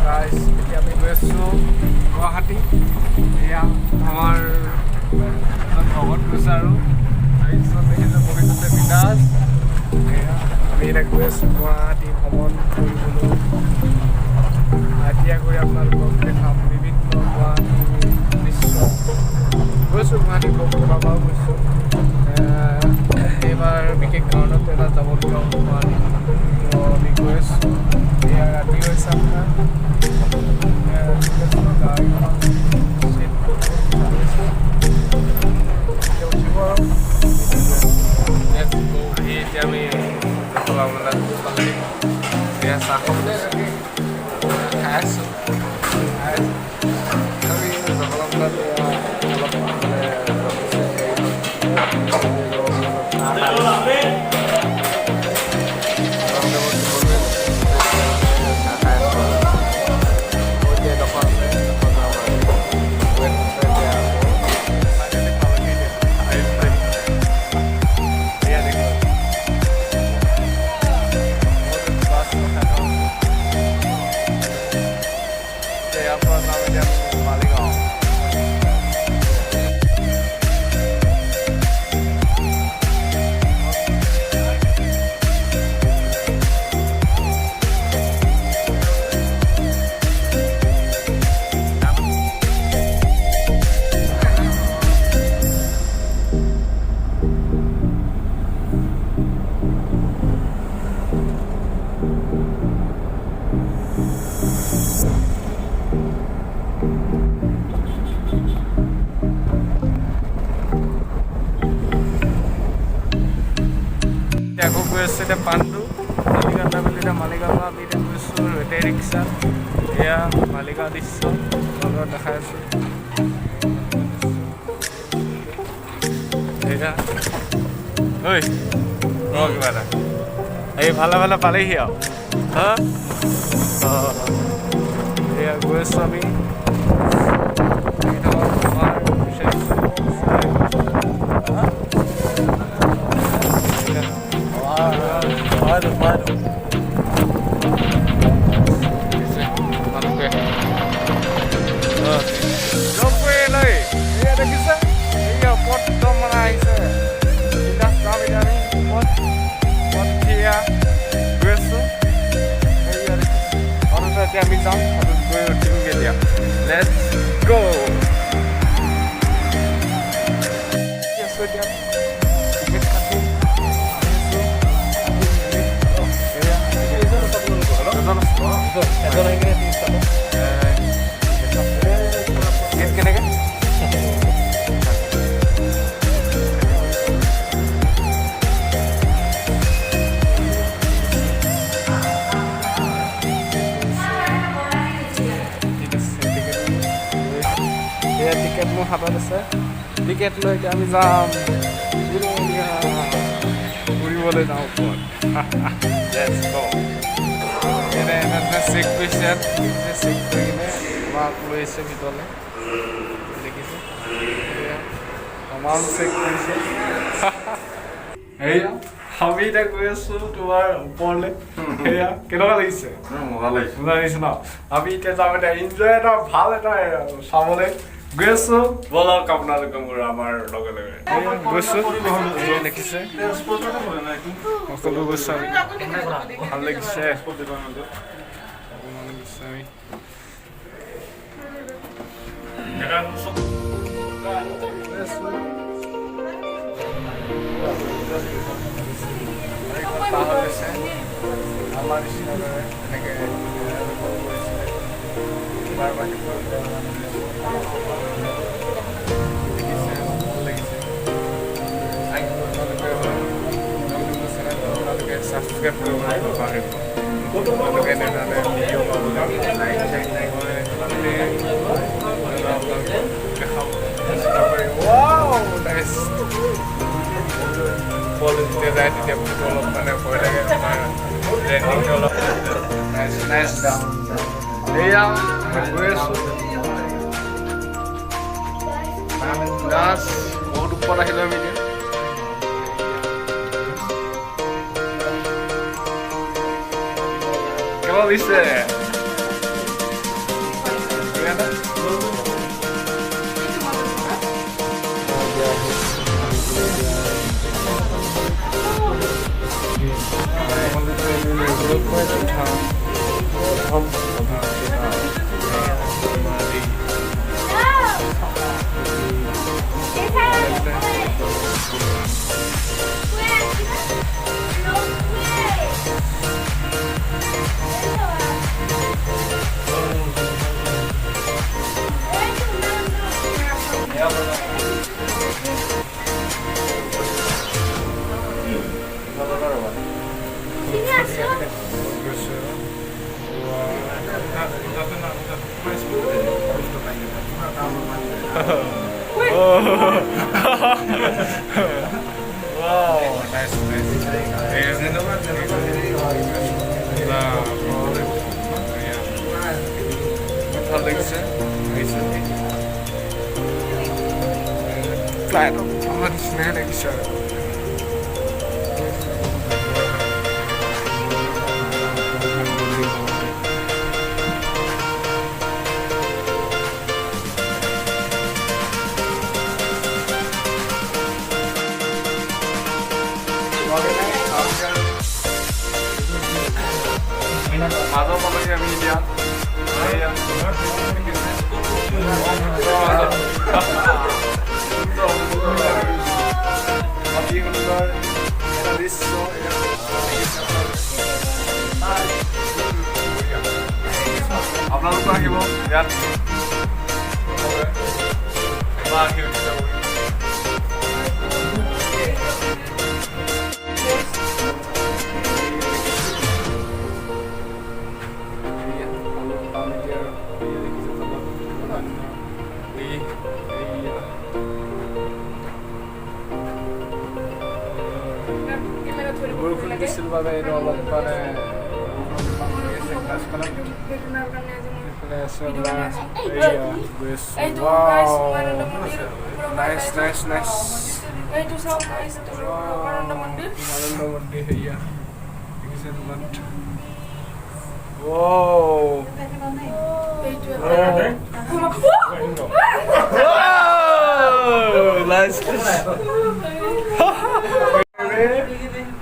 Guys এতিয়া আমি গৈ আছোঁ গুৱাহাটী। এয়া আমাৰ ভগত গৈছে আৰু চাৰিজন দেখিছে বহিছে বিন্দাছ। এয়া আমি এতিয়া গৈ আছোঁ গুৱাহাটী ভ্ৰমণ কৰিবলৈ। এতিয়া গৈ আপোনালোকক দেখাম বিভিন্ন গুৱাহাটীৰ দৃশ্য। গৈছোঁ গুৱাহাটী বহুত কেইবাবাৰো গৈছোঁ। এইবাৰ বিশেষ কাৰণত এটা যাবলগীয়া গুৱাহাটী আমি গৈ আছোঁ। এয়া ৰাতি হৈছে আপোনাৰ এতিয়া আমি এয়া চাহ খাই আছোঁ। আকৌ গৈ আছে এতিয়া পাণ্ডু মালিগাঁও বুলি এতিয়া মালিগাঁৱৰ পৰা আমি এতিয়া গৈছোঁ বেটেৰী ৰিক্সা। এয়া মালিগাঁও দৃশ্য লগত দেখাই আছোঁ। এয়া ঐ কিবা এটা এই ভালে ভালে পালেহি আৰু হা এয়া গৈ আছোঁ আমি। আমি যাম গৈ উঠিমগৈ এতিয়া। লেটছ গো। কেনেকৈ টিকেট মোৰ হাতত আছে। টিকেট লৈ এতিয়া আমি যাম ফুৰিবলৈ যাওঁ ওপৰত। চেক কৰিছে চেক কৰি কিনে আমাক লৈ আহিছে ভিতৰলৈ। দেখিছে আমাৰো চেক কৰিছে। সেয়া আমি এতিয়া গৈ আছোঁ তোমাৰ ওপৰলৈ। সেয়া কেনেকুৱা লাগিছে? মজা লাগিছে ন? আমি এতিয়া যাম এতিয়া এনজয় এটা ভাল এটা চাবলৈ গৈ আছোঁ। বলক আপোনালোকে মোৰ আমাৰ লগে লগে গৈছোঁ। দেখিছে সকলো গৈছোঁ আমি। ভাল লাগিছে আমাৰ নিচিনাদৰে এনেকৈ ছাবস্ক্ৰাইব কৰিব পাৰিব। আপোনালোকে এনেধৰণে ভিডিঅ' পাবলৈ যেতিয়া যায় তেতিয়া ফটো অলপ মানে ভয় লাগে। ট্ৰেণ্ডিংটো অলপ নাইচ এয়া গৈ আছোঁ। বহুত ওপৰত আহিলোঁ আমি এতিয়া। কেৱল দিছে Wow, nice. ভাল লাগিছে ফ্লাইট অহাৰ নিচিনাহে লাগিছে আৰু মাজৰ পাবহি আমি এতিয়া আপোনালোকো আহিব ইয়াত বৰষুণ দিছিল বাবে এইটো অলপ মানে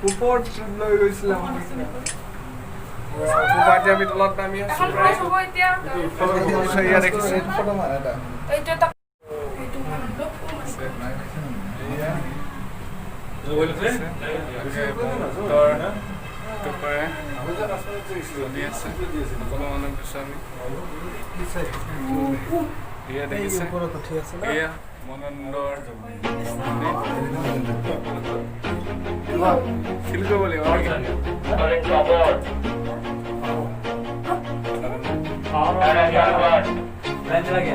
ওপৰত লৈ গৈছিলাম গুৱাহাটী আমি তলত নামি আছো দেখিছে দেখিছে মনন্দৰ ফিল কৰিব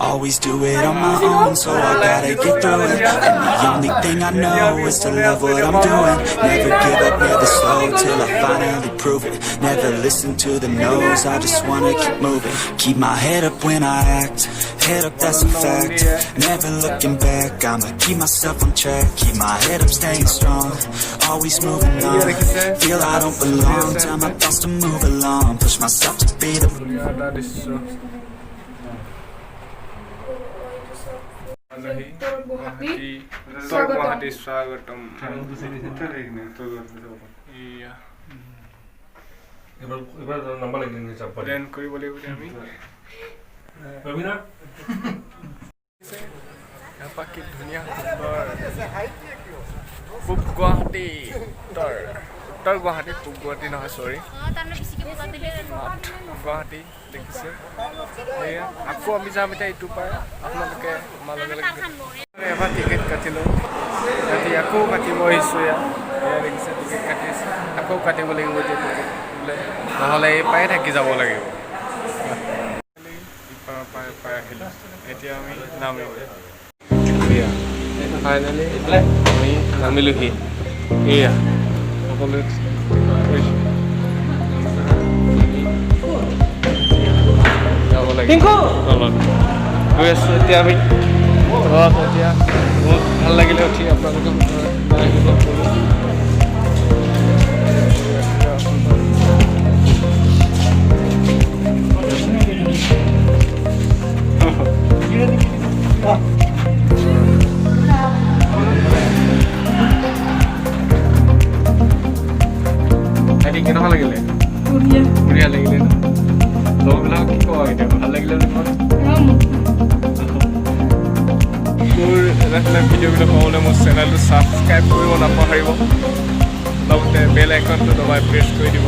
Always do it on my own, so I gotta get through it. And the only thing I know is to love what I'm doing. Never give up, never slow, till I finally prove it. Never listen to the no's, I just wanna keep moving. Keep my head up when I act, head up, that's a fact. Never looking back, I'ma keep myself on track. Keep my head up, staying strong, always moving on. Feel I don't belong, tell my thoughts to move along. Push myself to be the Guwahati স্বাগতম plan কৰিব লাগিব আমি কি ধুনীয়া পূব গুৱাহাটী উত্তৰ গুৱাহাটী পূব গুৱাহাটী নহয় চৰি গুৱাহাটী দেখিছে এয়া আকৌ আমি যাম এতিয়া ইটো পাৰে আপোনালোকে আমাৰ লগে লগে এবাৰ টিকেট কাটিলোঁ কাটি আকৌ কাটিব আহিছোঁ এয়া দেখিছে টিকেট কাটি আছে আকৌ কাটিব লাগিব এতিয়া টিকেট বোলে নহ'লে এই পায়ে থাকি যাব লাগিব পাই আহিলোঁ এতিয়া আমি নামিম ফাইনেলি আমি নামিলোহি এয়া সকলোৱে যাব লাগিব তলত গৈ আছোঁ এতিয়া আমি এতিয়া বহুত ভাল লাগিলে উঠি আপোনালোকে কেনেকুৱা লাগিলে বঢ়িয়া লাগিলে কি ক'বা এতিয়া ভাল লাগিলে তোমাৰ মোৰ এনেধৰণে ভিডিঅ'বিলাক পাবলৈ মোৰ চেনেলটো ছাবস্ক্ৰাইব কৰিব নাপাহৰিব লগতে বেল আইকনটো দবাই প্ৰেছ কৰি দিব